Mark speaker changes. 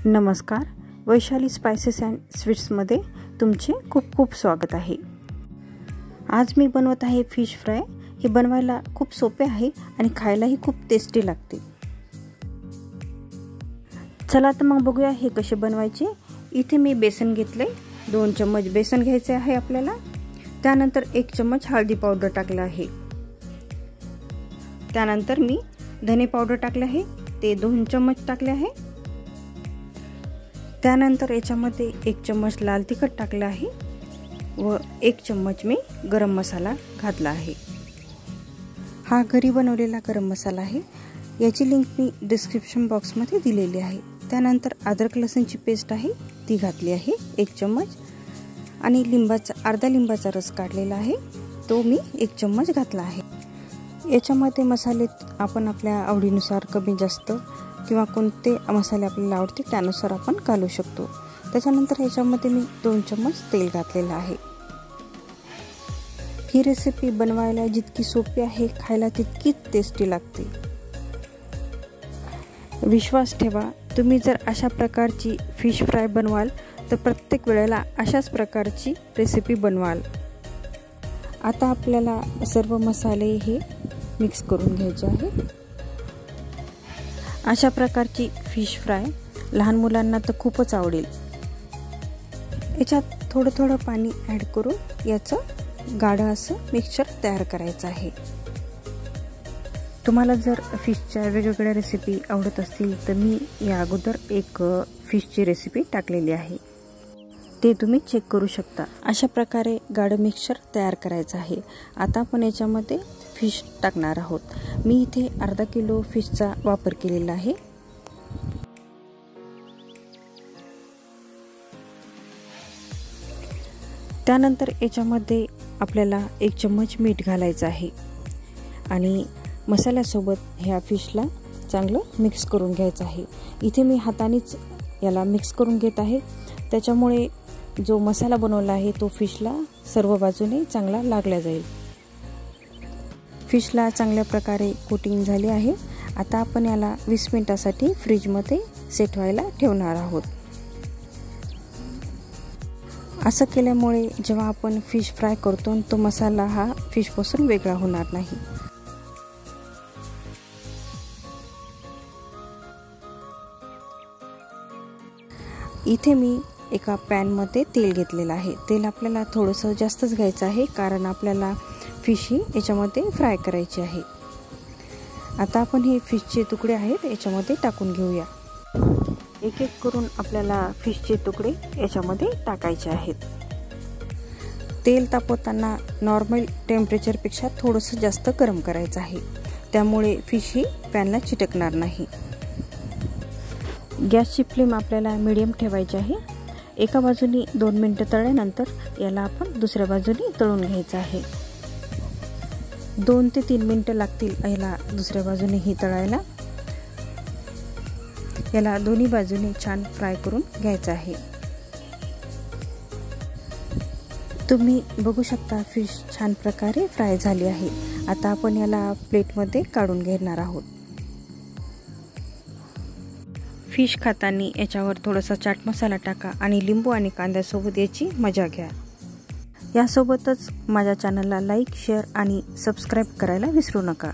Speaker 1: नमस्कार, Vaishali spices and स्वीट्समध्ये तुमचे खूप खूप स्वागत आहे। आज मी बनवत आहे फिश फ्राय। हे बनवायला खूप सोपे आहे आणि खायलाही खूप टेस्टी लागते। चला तर मग बघूया हे कसे बनवायचे। इथे मी बेसन घेतले, 2 चम्मच बेसन घ्यायचे आहे आपल्याला। त्यानंतर 1 चम्मच हळदी पावडर टाकले आहे। त्यानंतर मी धने पावडर टाकले आहे, ते 2 चम्मच टाकले आहे। त्यानंतर याच्यामध्ये 1 चम्मच लाल तिखट टाकले आहे व 1 चम्मच मी गरम मसाला घातला आहे। हा घरी बनवलेला गरम मसाला आहे। याची लिंक मी डिस्क्रिप्शन बॉक्समध्ये दिलेली आहे। त्यानंतर अद्रक लसूणची पेस्ट आहे ती घातली आहे 1 चम्मच आणि अर्धा लिंबाचा रस काढलेला आहे तो मी 1 चम्मच घातला आहे। याच्यामध्ये मसाले आपण आपल्या आवडीनुसार कमी जास्त किंवा कोणते मसाले आपल्याला आवडते त्यानुसार आपण घालू शकतो। त्याच्यानंतर याच्यामध्ये मी 2 चम्मच तेल घातलेले आहे। ही रेसिपी बनवायला जितकी सोपी आहे खायला तितकीच टेस्टी लागते। विश्वास ठेवा, तुम्ही जर अशा प्रकारची फिश फ्राय बनवाल तर प्रत्येक वेळेला अशाच प्रकारची रेसिपी बनवाल। आता आपल्याला सर्व मसाले हे मिक्स करून घ्यायचे आहे। अशा प्रकारची फिश फ्राय लहान मुलांना तर खूपच आवडेल। याच्यात थोडं पाणी ॲड करून याचं गाढं असं मिक्सचर तयार करायचं आहे। तुम्हाला जर फिशच्या वेगवेगळ्या रेसिपी आवडत असतील तर मी या अगोदर एक फिशची रेसिपी टाकलेली आहे, ते तुम्ही चेक करू शकता। अशा प्रकारे गाढं मिक्सचर तयार करायचं आहे। आता आपण याच्यामध्ये फिश टाकणार आहोत। मी इथे अर्धा किलो फिशचा वापर केलेला आहे। त्यानंतर याच्यामध्ये आपल्याला 1 चम्मच मीठ घालायचं आहे आणि मसाल्यासोबत ह्या फिशला चांगलं मिक्स करून घ्यायचं आहे। इथे मी हातानेच याला मिक्स करून घेत आहे, त्याच्यामुळे जो मसाला बनवला आहे तो फिशला सर्व बाजूने चांगला लागला जाईल। फिशला चांगल्या प्रकारे कोटिंग झाली आहे। आता आपण याला 20 मिनिटासाठी फ्रीजमध्ये सेट व्हायला ठेवणार आहोत। असं केल्यामुळे जेव्हा आपण फिश फ्राय करतो तो मसाला हा फिशपासून वेगळा होणार नाही। इथे मी एका पॅनमध्ये तेल घेतलेलं आहे। तेल आपल्याला थोडंसं जास्तच घ्यायचं आहे कारण आपल्याला फिश ही याच्यामध्ये फ्राय करायची आहे। आता आपण हे फिशचे तुकडे आहेत याच्यामध्ये टाकून घेऊया। एक एक करून आपल्याला फिशचे तुकडे याच्यामध्ये टाकायचे आहेत। तेल तापवताना नॉर्मल टेम्परेचरपेक्षा थोडंसं जास्त गरम करायचं आहे, त्यामुळे फिश ही पॅनला चिटकणार नाही। गॅसची फ्लेम आपल्याला मीडियम ठेवायची आहे। एका बाजूने 2 मिनिटं तळल्यानंतर याला आपण दुसऱ्या बाजूने तळून घ्यायचं आहे। 2 ते 3 मिनिटं लागतील याला दुसऱ्या बाजूने ही तळायला। याला दोन्ही बाजूने छान फ्राय करून घ्यायचं आहे। तुम्ही बघू शकता फिश छान प्रकारे फ्राय झाली आहे। आता आपण याला प्लेटमध्ये काढून घेणार आहोत। फिश खाताना याच्यावर थोडासा चाट मसाला टाका आणि लिंबू आणि कांद्यासोबत याची मजा घ्या। यासोबतच माझ्या चॅनलला लाईक, शेअर आणि सबस्क्राईब करायला विसरू नका।